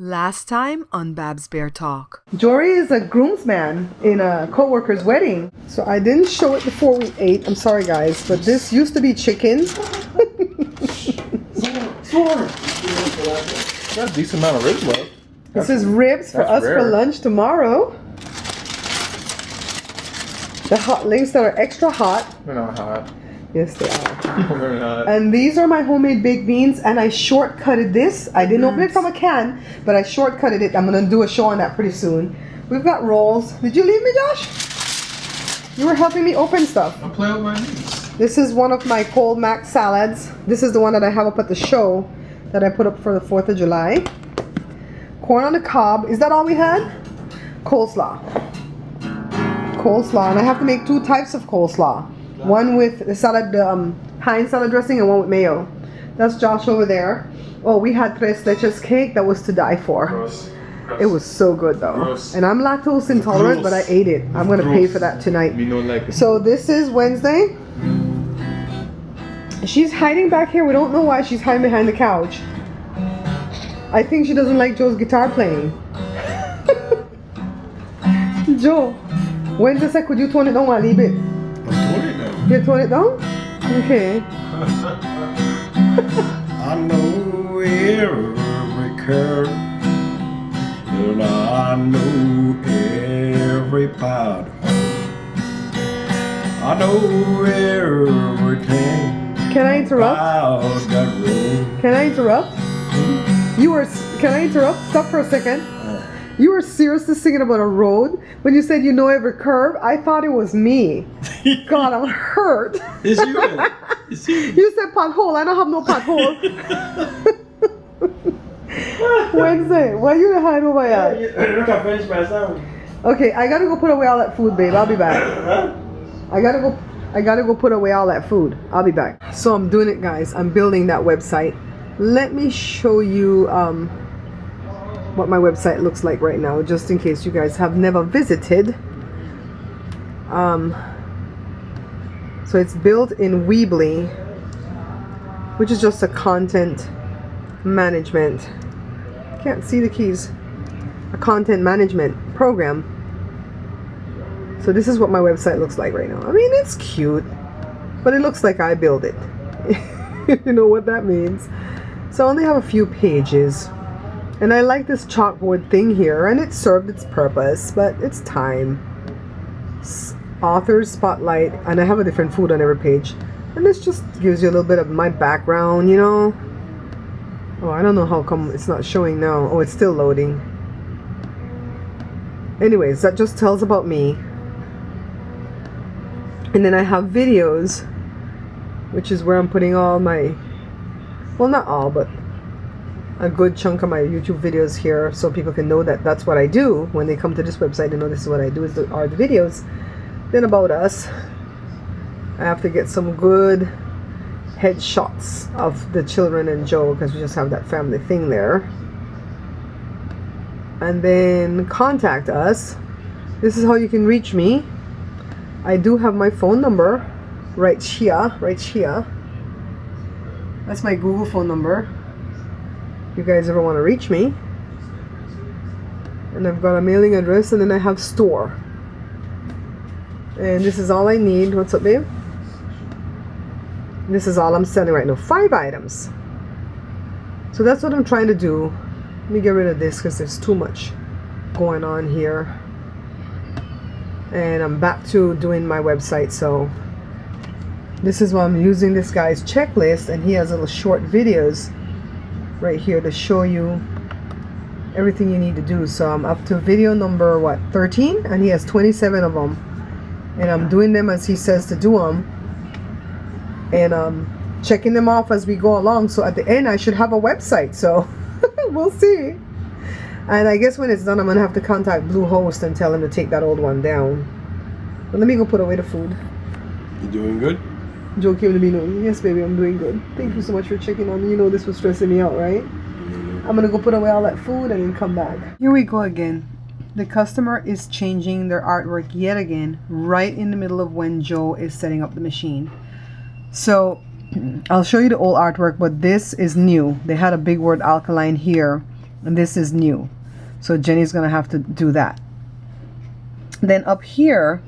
Last time on Babs Bear Talk. Jory is a groomsman in a co-worker's wedding. So I didn't show it before we ate. I'm sorry guys, but this used to be chicken. Got a decent amount of ribs left. This is ribs for us for lunch tomorrow. The hot links that are extra hot. They're not hot. Yes, they are. They're not. And these are my homemade baked beans, and I shortcutted this. I didn't open it from a can, but I shortcutted it. I'm going to do a show on that pretty soon. We've got rolls. Did you leave me, Josh? You were helping me open stuff. I'm playing with my knees. This is one of my cold mac salads. This is the one that I have up at the show that I put up for the 4th of July. Corn on the cob. Is that all we had? Coleslaw. Coleslaw. And I have to make 2 types of coleslaw. One with the salad, pine salad dressing, and one with mayo. That's Josh over there. Oh, we had tres leches cake that was to die for. Gross. It was so good though. Gross. And I'm lactose intolerant, but I ate it. I'm going to pay for that tonight. Me don't like it. So this is Wednesday. She's hiding back here. We don't know why she's hiding behind the couch. I think she doesn't like Joe's guitar playing. Joe, Wednesday said, could you tone it down while I leave it? You tone it down? Okay. I know every curve, and I know every pothole. I know everything. Can I interrupt? About that road. Can I interrupt? Can I interrupt? Stop for a second. You were seriously singing about a road when you said you know every curve. I thought it was me. God, I'm hurt. It's you. It's you. You said pothole. I don't have no pothole. Wednesday, why you hide over here? Look, I finished my sandwich. Okay, I gotta go put away all that food, babe. I'll be back. I gotta go put away all that food. I'll be back. So I'm doing it, guys. I'm building that website. Let me show you what my website looks like right now, just in case you guys have never visited. So it's built in Weebly, which is just a content management. Can't see the keys. A content management program. So this is what my website looks like right now. I mean, it's cute, but it looks like I built it. You know what that means. So I only have a few pages. And I like this chalkboard thing here, and it served its purpose, but it's time. Author's spotlight, and I have a different food on every page. And this just gives you a little bit of my background, you know. Oh, I don't know how come it's not showing now. Oh, it's still loading. Anyways, that just tells about me. And then I have videos, which is where I'm putting all my, well, not all, but a good chunk of my YouTube videos here, so people can know that that's what I do. When they come to this website, they know this is what I do, are the videos. Then about us, I have to get some good headshots of the children and Joe, because we just have that family thing there. And then contact us. This is how you can reach me. I do have my phone number right here. That's my Google phone number. If you guys ever want to reach me. And I've got a mailing address, and then I have store. And this is all I need. What's up, babe? This is all I'm selling right now. 5 items. So that's what I'm trying to do. Let me get rid of this because there's too much going on here. And I'm back to doing my website. So this is why I'm using this guy's checklist, and he has little short videos right here to show you everything you need to do. So I'm up to video number 13, and he has 27 of them, and I'm doing them as he says to do them, and checking them off as we go along. So at the end I should have a website, so we'll see. And I guess when it's done, I'm gonna have to contact Bluehost and tell him to take that old one down. But let me go put away the food. You doing good? Joe came to me knowing, yes baby, I'm doing good. Thank you so much for checking on me. You know this was stressing me out, right? I'm gonna go put away all that food and then come back. Here we go again. The customer is changing their artwork yet again, right in the middle of when Joe is setting up the machine. So I'll show you the old artwork, but this is new. They had a big word alkaline here, and this is new. So Jenny's gonna have to do that. Then up here,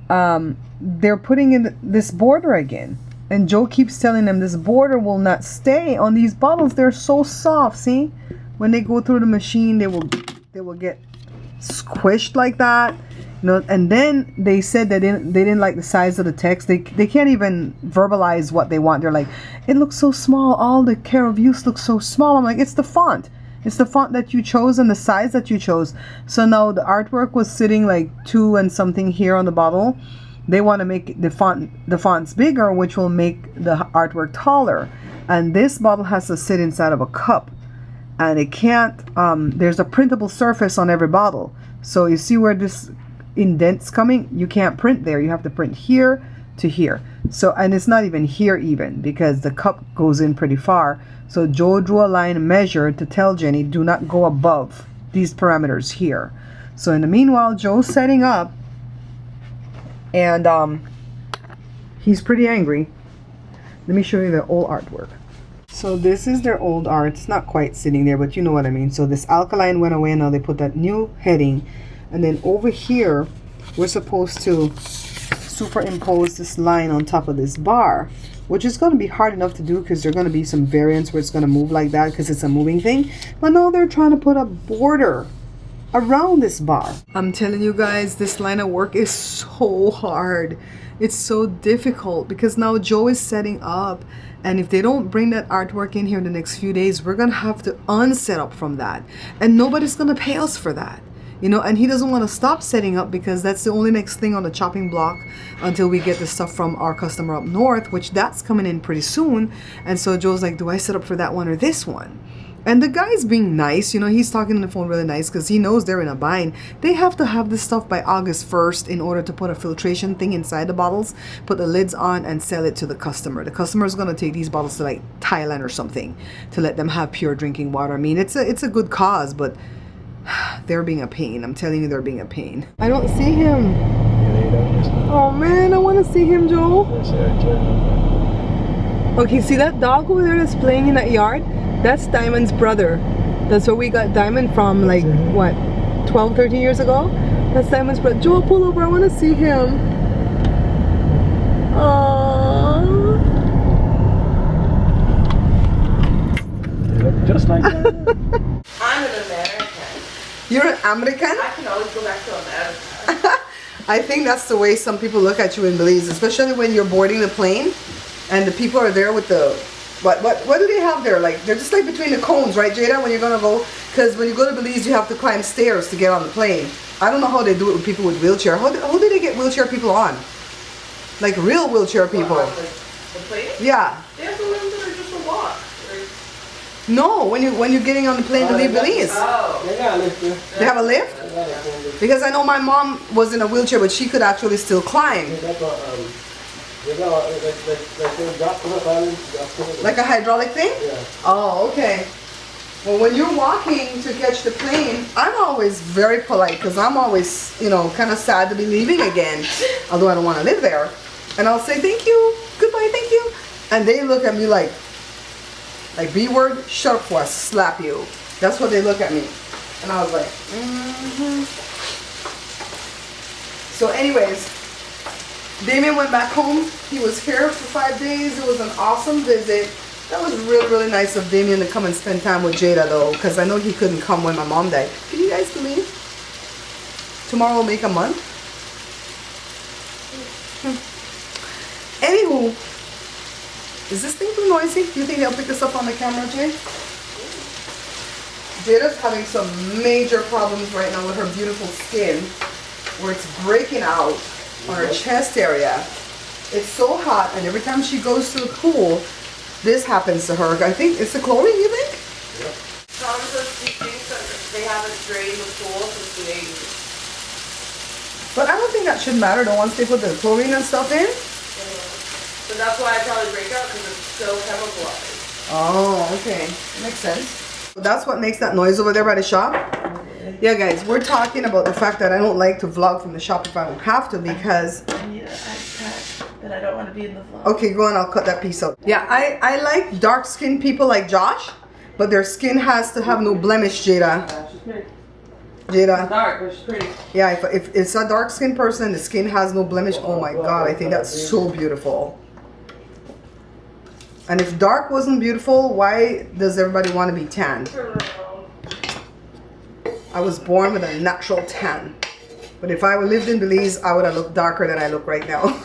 they're putting in this border again. And Joe keeps telling them this border will not stay on these bottles. They're so soft. See, when they go through the machine, they will get squished like that. You know, and then they said that they didn't like the size of the text. They can't even verbalize what they want. They're like, it looks so small. All the care of use looks so small. I'm like, it's the font. It's the font that you chose and the size that you chose. So now the artwork was sitting like 2 and something here on the bottle. They want to make the fonts bigger, which will make the artwork taller. And this bottle has to sit inside of a cup, and it can't. There's a printable surface on every bottle. So you see where this indent's coming? You can't print there. You have to print here to here. So, and it's not even here even, because the cup goes in pretty far. So Joe drew a line and measured to tell Jenny, do not go above these parameters here. So in the meanwhile, Joe's setting up. And he's pretty angry. Let me show you their old artwork. So this is their old art. It's not quite sitting there, but you know what I mean. So this alkaline went away. Now they put that new heading. And then over here, we're supposed to superimpose this line on top of this bar, which is going to be hard enough to do because there are going to be some variants where it's going to move like that because it's a moving thing. But now they're trying to put a border around this bar. I'm telling you guys, this line of work is so hard. It's so difficult because now Joe is setting up, and if they don't bring that artwork in here in the next few days, we're gonna have to unset up from that, and nobody's gonna pay us for that, you know. And he doesn't want to stop setting up because that's the only next thing on the chopping block until we get the stuff from our customer up north, which that's coming in pretty soon. And so Joe's like, do I set up for that one or this one? And the guy's being nice, you know, he's talking on the phone really nice because he knows they're in a bind. They have to have this stuff by August 1st in order to put a filtration thing inside the bottles, put the lids on, and sell it to the customer. The customer is going to take these bottles to like Thailand or something to let them have pure drinking water. I mean, it's a good cause, but they're being a pain. I'm telling you, they're being a pain. I don't see him. Oh man, I want to see him, Joe. Okay, see that dog over there that's playing in that yard? That's Diamond's brother. That's where we got Diamond from, like, what, 12, 13 years ago? That's Diamond's brother. Joe, pull over. I want to see him. Aww. You look just like that. I'm an American. You're an American? I can always go back to America. I think that's the way some people look at you in Belize, especially when you're boarding the plane and the people are there with the... What do they have there? Like, they're just like between the cones, right, Jada, when you're gonna go? Because when you go to Belize, you have to climb stairs to get on the plane. I don't know how they do it with people with wheelchair. How do they get wheelchair people on? Like real wheelchair people. The plane? Yeah. They have the ones that are just a walk. No, when you're getting on the plane to leave Belize. Oh. They got a lift there. They have a lift? Because I know my mom was in a wheelchair, but she could actually still climb. Like a hydraulic thing? Yeah. Oh, okay. Well, when you're walking to catch the plane, I'm always very polite because I'm always, you know, kind of sad to be leaving again, although I don't want to live there. And I'll say, thank you, goodbye, thank you. And they look at me like B word, shut up before I slap you. That's what they look at me. And I was like, So anyways, Damien went back home. He was here for 5 days. It was an awesome visit. That was really, really nice of Damien to come and spend time with Jada though, because I know he couldn't come when my mom died. Can you guys believe? Tomorrow will make a month. Anywho, is this thing too noisy? Do you think they'll pick this up on the camera, Jay? Jada's having some major problems right now with her beautiful skin, where it's breaking out on her chest area. It's so hot, and every time she goes to the pool, this happens to her. I think it's the chlorine, you think? Yep. Some of those things that they haven't drained the pool since the 80s. But I don't think that should matter though once they put the chlorine and stuff in. So that's why I probably break out, because it's so chemicalized. Oh, okay. Makes sense. So that's what makes that noise over there by the shop? Yeah, guys, we're talking about the fact that I don't like to vlog from the shop if I don't have to because... I need an iPad, but I don't want to be in the vlog. Okay, go on, I'll cut that piece out. Yeah, I like dark-skinned people like Josh But their skin has to have no blemish, Jada. Yeah, she's pretty. Jada. Dark, but she's pretty. Yeah, if it's a dark skinned person and the skin has no blemish, oh my god, I think that's so beautiful. And if dark wasn't beautiful, why does everybody want to be tan? I was born with a natural tan. But if I lived in Belize, I would have looked darker than I look right now.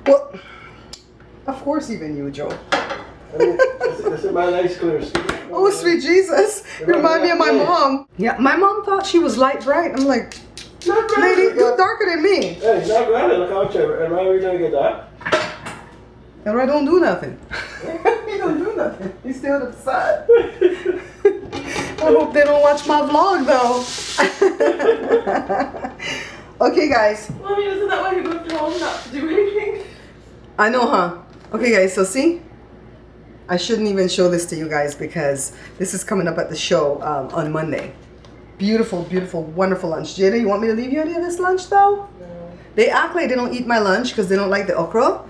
Well, of course even you, Joe. This is my nice clear skin. Oh, sweet Jesus. Remind me of my mom. Yeah, my mom thought she was light bright. I'm like, lady, you're darker than me. Hey, not granted, look how much. Am I really gonna get that? And I don't do nothing. He don't do nothing. He's still to the side. I hope they don't watch my vlog though. Okay, guys. Well, I mean, isn't that why he moved home, not to do anything? I know, huh? Okay, guys, so see? I shouldn't even show this to you guys because this is coming up at the show on Monday. Beautiful, beautiful, wonderful lunch. Jada, you want me to leave you any of this lunch though? No. They act like they don't eat my lunch because they don't like the okra,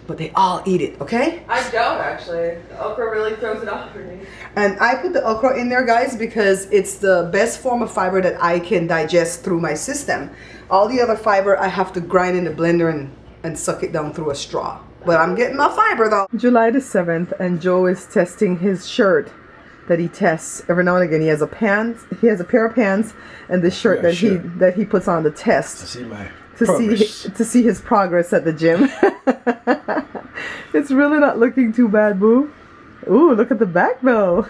but they all eat it, okay? I don't actually. The okra really throws it off for me. And I put the okra in there, guys, because it's the best form of fiber that I can digest through my system. All the other fiber I have to grind in the blender and suck it down through a straw. But I'm getting my fiber though. July the 7th, and Joe is testing his shirt that he tests every now and again. He has a pants, he has a pair of pants, and this shirt that he puts on to test. To see my To see his progress at the gym. It's really not looking too bad, boo. Ooh, look at the back though.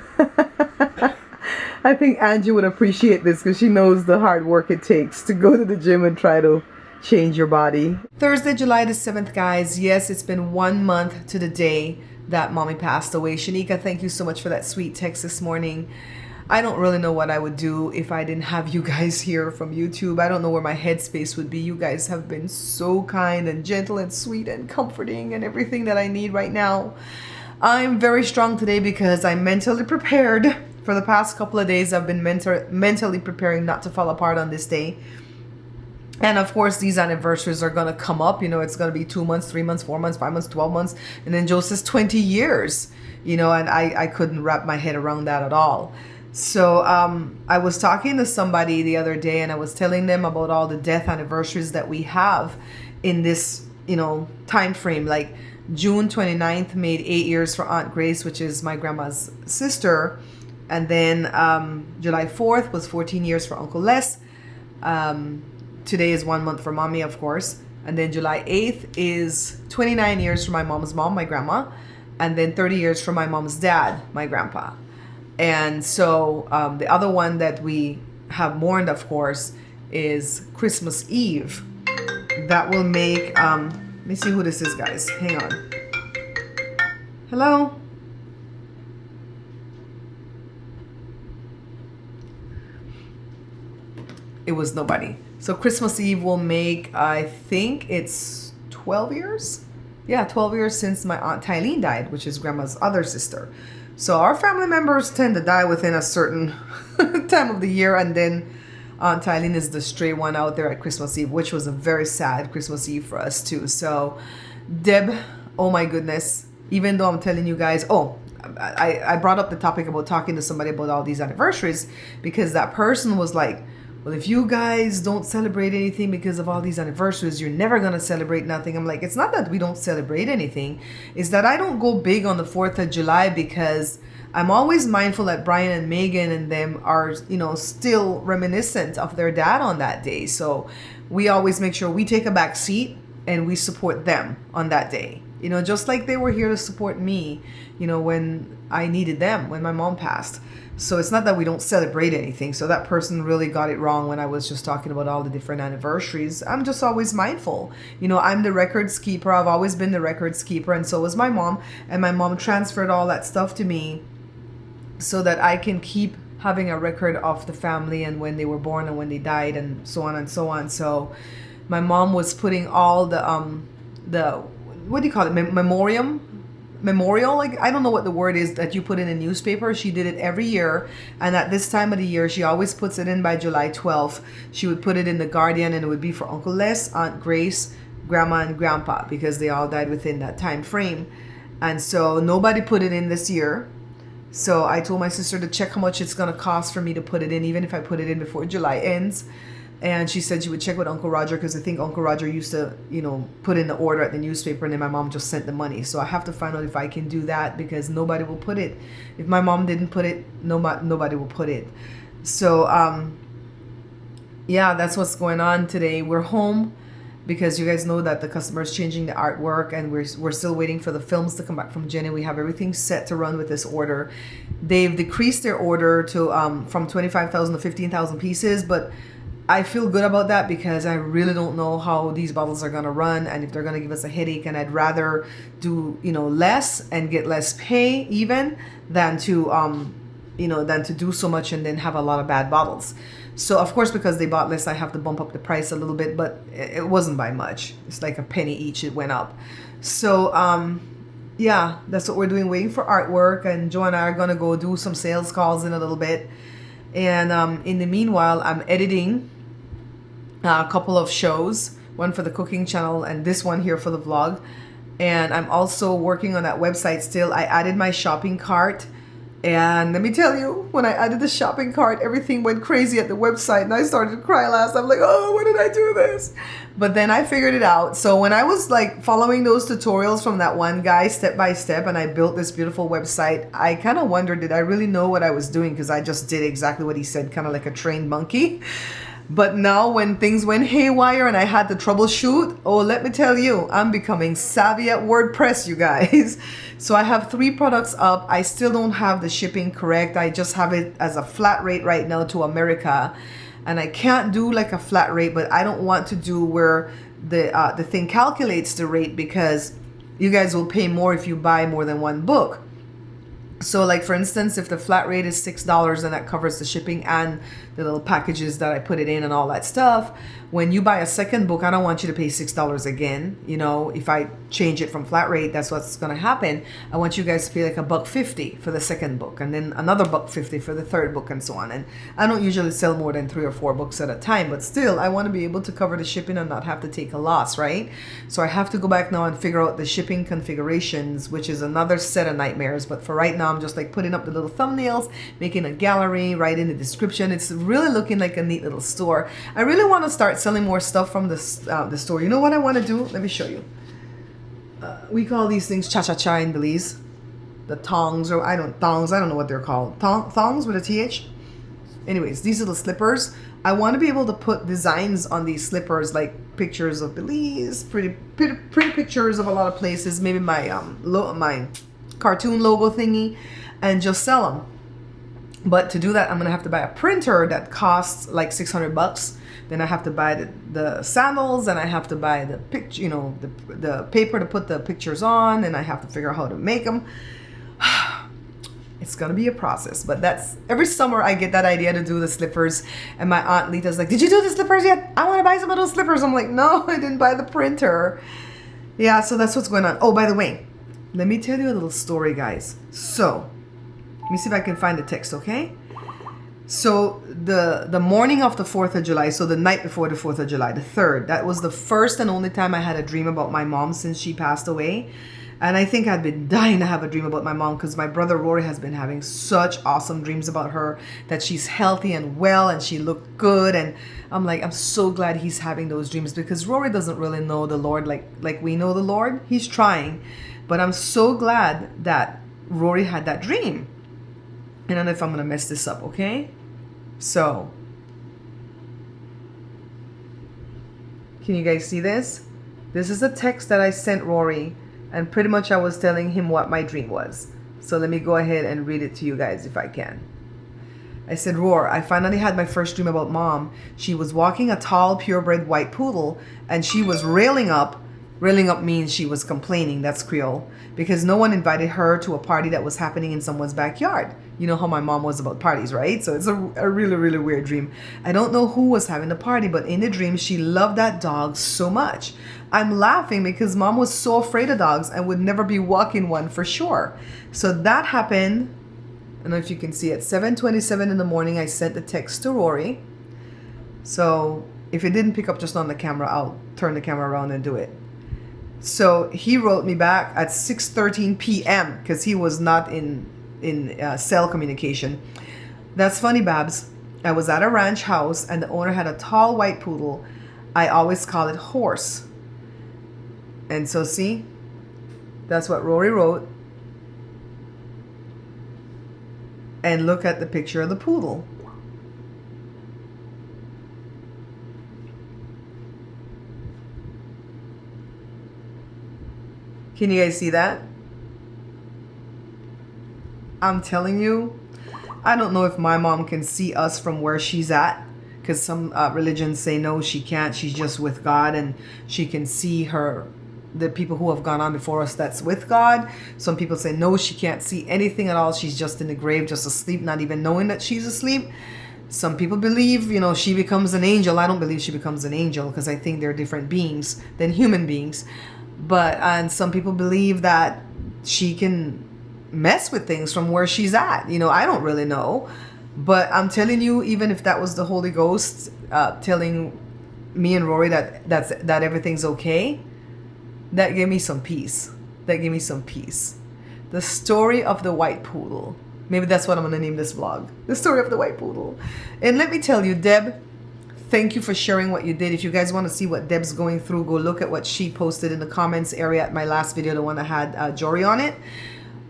I think Angie would appreciate this because she knows the hard work it takes to go to the gym and try to change your body. Thursday, July the 7th, guys. Yes, it's been 1 month to the day that mommy passed away. Shanika, thank you so much for that sweet text this morning. I don't really know what I would do if I didn't have you guys here from YouTube. I don't know where my headspace would be. You guys have been so kind and gentle and sweet and comforting and everything that I need right now. I'm very strong today because I'm mentally prepared. For the past couple of days, I've been mentally preparing not to fall apart on this day. And of course, these anniversaries are going to come up. You know, it's going to be 2 months, 3 months, 4 months, 5 months, 12 months. And then Joe says 20 years, you know, and I couldn't wrap my head around that at all. So I was talking to somebody the other day and I was telling them about all the death anniversaries that we have in this, you know, time frame. Like June 29th made 8 years for Aunt Grace, which is my grandma's sister. And then July 4th was 14 years for Uncle Les. Today is 1 month for mommy, of course. And then July 8th is 29 years for my mom's mom, my grandma. And then 30 years for my mom's dad, my grandpa. And so the other one that we have mourned, of course, is Christmas Eve. That will make, let me see who this is, guys. Hang on. Hello? It was nobody. So Christmas Eve will make, I think it's 12 years? Yeah, 12 years since my Aunt Tylene died, which is grandma's other sister. So our family members tend to die within a certain time of the year, and then Aunt Tylene is the stray one out there at Christmas Eve, which was a very sad Christmas Eve for us too. So Deb, oh my goodness, even though I'm telling you guys, I brought up the topic about talking to somebody about all these anniversaries because that person was like, well, if you guys don't celebrate anything because of all these anniversaries, you're never going to celebrate nothing. I'm like, it's not that we don't celebrate anything. It's that I don't go big on the 4th of July because I'm always mindful that Brian and Megan and them are, you know, still reminiscent of their dad on that day. So we always make sure we take a back seat and we support them on that day. You know, just like they were here to support me, you know, when I needed them, when my mom passed. So it's not that we don't celebrate anything. So that person really got it wrong when I was just talking about all the different anniversaries. I'm just always mindful. You know, I'm the records keeper. I've always been the records keeper, and so was my mom. And my mom transferred all that stuff to me so that I can keep having a record of the family and when they were born and when they died and so on and so on. So my mom was putting all the what do you call it, memorial, like I don't know what the word is that you put in a newspaper. She did it every year, and at this time of the year she always puts it in by July 12th. She would put it in the Guardian, and it would be for Uncle Les, Aunt Grace, Grandma, and Grandpa, because they all died within that time frame. And so nobody put it in this year. So I told my sister to check how much it's going to cost for me to put it in, even if I put it in before July ends. And she said she would check with Uncle Roger, because I think Uncle Roger used to, put in the order at the newspaper, and then my mom just sent the money. So I have to find out if I can do that, because nobody will put it. If my mom didn't put it, nobody will put it. So, yeah, that's what's going on today. We're home because you guys know that the customer is changing the artwork, and we're still waiting for the films to come back from Jenny. We have everything set to run with this order. They've decreased their order to from 25,000 to 15,000 pieces, but I feel good about that because I really don't know how these bottles are gonna run and if they're gonna give us a headache, and I'd rather do less and get less pay even than to do so much and then have a lot of bad bottles. So of course, because they bought less, I have to bump up the price a little bit, but it wasn't by much. It's like a penny each, it went up. So yeah, that's what we're doing, waiting for artwork, and Joe and I are gonna go do some sales calls in a little bit. And in the meanwhile, I'm editing a couple of shows, one for the cooking channel and this one here for the vlog. And I'm also working on that website still. I added my shopping cart, and let me tell you, when I added the shopping cart, everything went crazy at the website, and I started to cry last. I'm like, oh, why did I do this? But then I figured it out. So when I was like following those tutorials from that one guy step by step, and I built this beautiful website, I kind of wondered, did I really know what I was doing? Because I just did exactly what he said, kind of like a trained monkey. But now when things went haywire and I had to troubleshoot, oh, let me tell you, I'm becoming savvy at WordPress, you guys. So I have 3 products up. I still don't have the shipping correct. I just have it as a flat rate right now to America. And I can't do like a flat rate, but I don't want to do where the thing calculates the rate, because you guys will pay more if you buy more than one book. So like, for instance, if the flat rate is $6, then that covers the shipping and the little packages that I put it in and all that stuff. When you buy a second book, I don't want you to pay $6 again. If I change it from flat rate, that's what's going to happen. I want you guys to pay like $1.50 for the second book, and then another $1.50 for the third book, and so on. And I don't usually sell more than 3 or 4 books at a time, but still, I want to be able to cover the shipping and not have to take a loss, right? So I have to go back now and figure out the shipping configurations, which is another set of nightmares. But for right now, I'm just like putting up the little thumbnails, making a gallery, writing the description. It's really looking like a neat little store. I really want to start selling more stuff from the store. You know what I want to do? Let me show you. We call these things cha-cha-cha in Belize. The tongs, or I don't know what they're called. Thongs with a TH? Anyways, these little slippers. I want to be able to put designs on these slippers, like pictures of Belize, pretty pictures of a lot of places, maybe my my cartoon logo thingy, and just sell them. But to do that, I'm gonna have to buy a printer that costs like $600. Then I have to buy the sandals, and I have to buy the picture, the paper to put the pictures on, and I have to figure out how to make them. It's gonna be a process, but that's every summer I get that idea to do the slippers, and my aunt Lita's like, "Did you do the slippers yet? I want to buy some of those slippers." I'm like, "No, I didn't buy the printer." Yeah, so that's what's going on. Oh, by the way, let me tell you a little story, guys. So let me see if I can find the text, okay? So the morning of the 4th of July, so the night before the 4th of July, the 3rd, that was the first and only time I had a dream about my mom since she passed away. And I think I'd been dying to have a dream about my mom, because my brother Rory has been having such awesome dreams about her, that she's healthy and well and she looked good. And I'm like, I'm so glad he's having those dreams, because Rory doesn't really know the Lord like we know the Lord. He's trying. But I'm so glad that Rory had that dream. I don't know if I'm going to mess this up, okay? So, can you guys see this? This is a text that I sent Rory, and pretty much I was telling him what my dream was. So let me go ahead and read it to you guys if I can. I said, "Roar, I finally had my first dream about Mom. She was walking a tall, purebred white poodle, and she was railing up. Railing up means she was complaining, that's Creole, because no one invited her to a party that was happening in someone's backyard. You know how my mom was about parties, right? So it's a really, really weird dream. I don't know who was having the party, but in the dream, she loved that dog so much. I'm laughing because Mom was so afraid of dogs and would never be walking one for sure. So that happened. I don't know if you can see it. 7:27 in the morning, I sent the text to Rory. So if it didn't pick up just on the camera, I'll turn the camera around and do it. So he wrote me back at 6:13 p.m. because he was not in cell communication. That's funny, Babs. I was at a ranch house and the owner had a tall white poodle. I always call it horse. And so see, that's what Rory wrote. And look at the picture of the poodle. Can you guys see that? I'm telling you, I don't know if my mom can see us from where she's at, because some religions say no, she can't. She's just with God, and she can see the people who have gone on before us that's with God. Some people say no, she can't see anything at all. She's just in the grave, just asleep, not even knowing that she's asleep. Some people believe, you know, she becomes an angel. I don't believe she becomes an angel, because I think they're different beings than human beings. And some people believe that she can mess with things from where she's at. You know, I don't really know. But I'm telling you, even if that was the Holy Ghost telling me and Rory that everything's okay, that gave me some peace. That gave me some peace. The story of the white poodle. Maybe that's what I'm going to name this vlog. The story of the white poodle. And let me tell you, Deb, thank you for sharing what you did. If you guys want to see what Deb's going through, go look at what she posted in the comments area at my last video, the one that had Jory on it.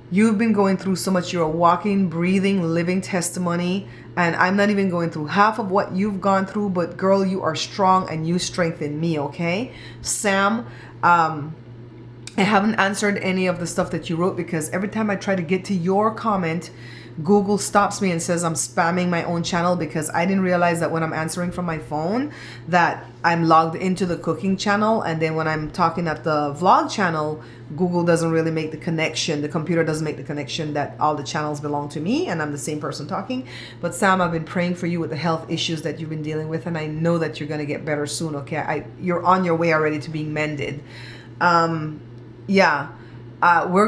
You've been going through so much. You're a walking, breathing, living testimony. And I'm not even going through half of what you've gone through. But girl, you are strong and you strengthen me, okay? Sam, I haven't answered any of the stuff that you wrote, because every time I try to get to your comment, Google stops me and says I'm spamming my own channel, because I didn't realize that when I'm answering from my phone that I'm logged into the cooking channel, and then when I'm talking at the vlog channel, Google doesn't really make the connection. The computer doesn't make the connection that all the channels belong to me and I'm the same person talking. But Sam, I've been praying for you with the health issues that you've been dealing with, and I know that you're going to get better soon, okay? You're on your way already to being mended. We're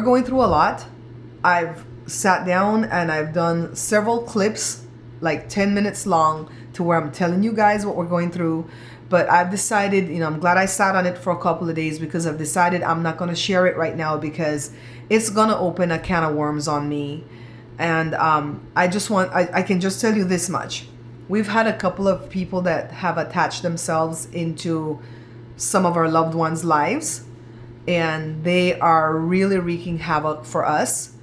going through a lot. I've sat down and I've done several clips, like 10 minutes long, to where I'm telling you guys what we're going through. But I've decided, you know, I'm glad I sat on it for a couple of days, because I've decided I'm not going to share it right now, because it's going to open a can of worms on me. And I can just tell you this much. We've had a couple of people that have attached themselves into some of our loved ones' lives, and they are really wreaking havoc for us.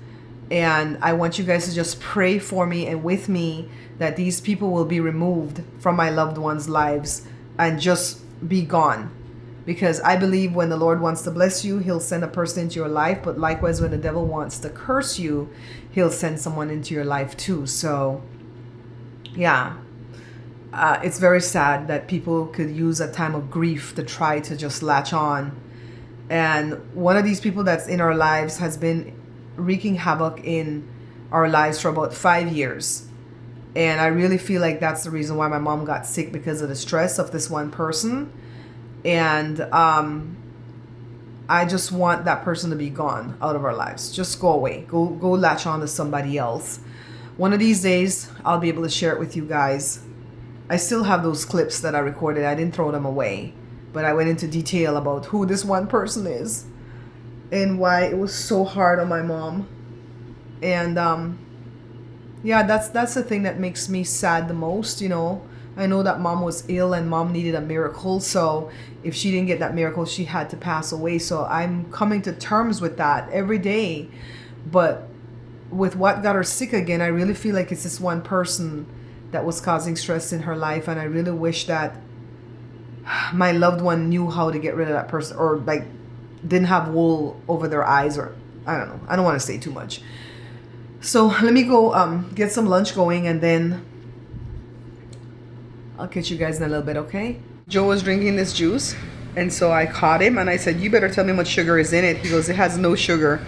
And I want you guys to just pray for me and with me that these people will be removed from my loved ones' lives and just be gone. Because I believe when the Lord wants to bless you, he'll send a person into your life. But likewise, when the devil wants to curse you, he'll send someone into your life too. So, yeah. It's very sad that people could use a time of grief to try to just latch on. And one of these people that's in our lives has been wreaking havoc in our lives for about 5 years. And I really feel like that's the reason why my mom got sick, because of the stress of this one person. And I just want that person to be gone out of our lives. Just go away. Go latch on to somebody else. One of these days, I'll be able to share it with you guys. I still have those clips that I recorded. I didn't throw them away. But I went into detail about who this one person is and why it was so hard on my mom. And yeah, that's the thing that makes me sad the most, you know. I know that mom was ill and mom needed a miracle. So if she didn't get that miracle, she had to pass away. So I'm coming to terms with that every day. But with what got her sick again, I really feel like it's this one person that was causing stress in her life. And I really wish that my loved one knew how to get rid of that person, or like didn't have wool over their eyes, or I don't know. I don't want to say too much. So let me go get some lunch going, and then I'll catch you guys in a little bit, okay? Joe was drinking this juice, and so I caught him and I said, you better tell me what sugar is in it. He goes, it has no sugar.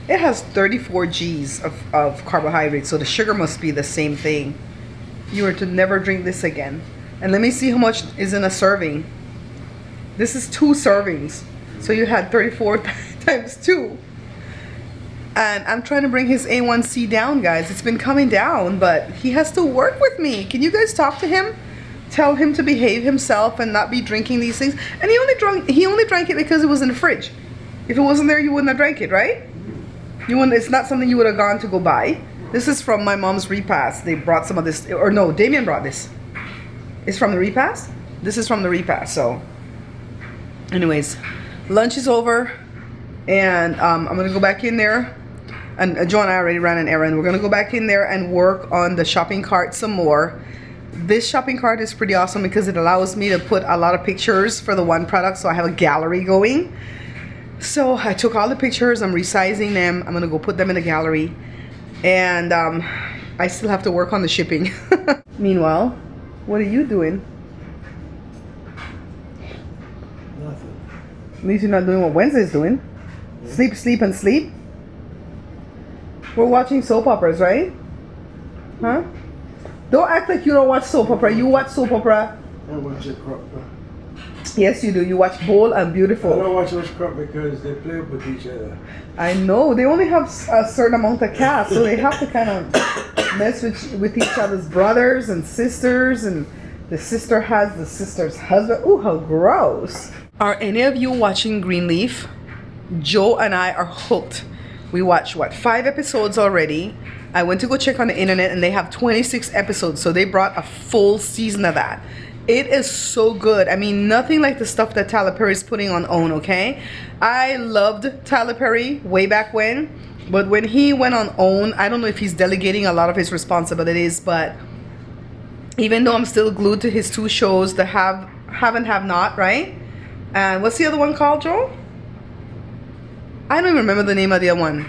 It has 34 G's of carbohydrates, so the sugar must be the same thing. You are to never drink this again. And let me see how much is in a serving. This is 2 servings. So you had 34 times 2. And I'm trying to bring his A1C down, guys. It's been coming down, but he has to work with me. Can you guys talk to him? Tell him to behave himself and not be drinking these things. And he only drank it because it was in the fridge. If it wasn't there, you wouldn't have drank it, right? It's not something you would have gone to go buy. This is from my mom's repast. They brought some of this, or no, Damien brought this. It's from the repast? This is from the repast, so. Anyways, lunch is over, and I'm gonna go back in there. And Joe and I already ran an errand. We're gonna go back in there and work on the shopping cart some more. This shopping cart is pretty awesome because it allows me to put a lot of pictures for the one product, so I have a gallery going. So I took all the pictures, I'm resizing them, I'm gonna go put them in the gallery, and I still have to work on the shipping. Meanwhile, what are you doing? Nothing. At least you're not doing what Wednesday's doing. Yeah. Sleep, sleep, and sleep. We're watching soap operas, right? Huh? Don't act like you don't watch soap opera. You watch soap opera. I watch it crop. Yes, you do. You watch Bold and Beautiful. I don't watch those crop because they play with each other. I know. They only have a certain amount of cast, so they have to kind of mess with each other's brothers and sisters, and the sister has the sister's husband. Ooh, how gross. Are any of you watching Greenleaf? Joe and I are hooked. We watched, what, 5 episodes already. I went to go check on the internet and they have 26 episodes, so they brought a full season of that. It is so good. I mean, nothing like the stuff that Tyler Perry's putting on OWN, okay? I loved Tyler Perry way back when, but when he went on OWN, I don't know if he's delegating a lot of his responsibilities, but even though I'm still glued to his 2 shows, the Have and Have Not, right? And what's the other one called, Joe? I don't even remember the name of the other one.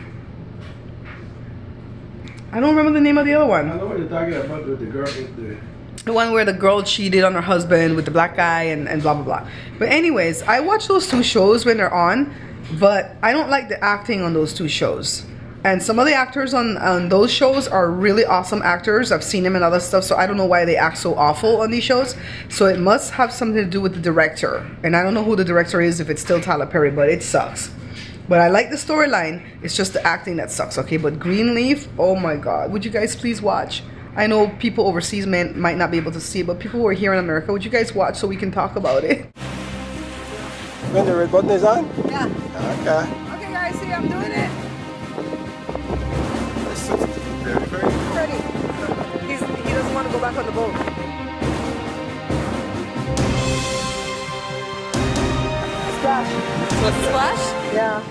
I don't remember the name of the other one. I know what you're talking about with the girl with the one where the girl cheated on her husband with the black guy and blah blah blah. But anyways, I watch those 2 shows when they're on, but I don't like the acting on those 2 shows. And some of the actors on those shows are really awesome actors. I've seen them in other stuff, so I don't know why they act so awful on these shows. So it must have something to do with the director. And I don't know who the director is, if it's still Tyler Perry, but it sucks. But I like the storyline. It's just the acting that sucks, okay? But Greenleaf, oh my God. Would you guys please watch? I know people overseas might not be able to see it, but people who are here in America, would you guys watch so we can talk about it? When the red button is on? Yeah. Okay. Okay, guys, see, I'm doing it. Ready. He doesn't want to go back on the boat. Splash. What's the splash? Yeah.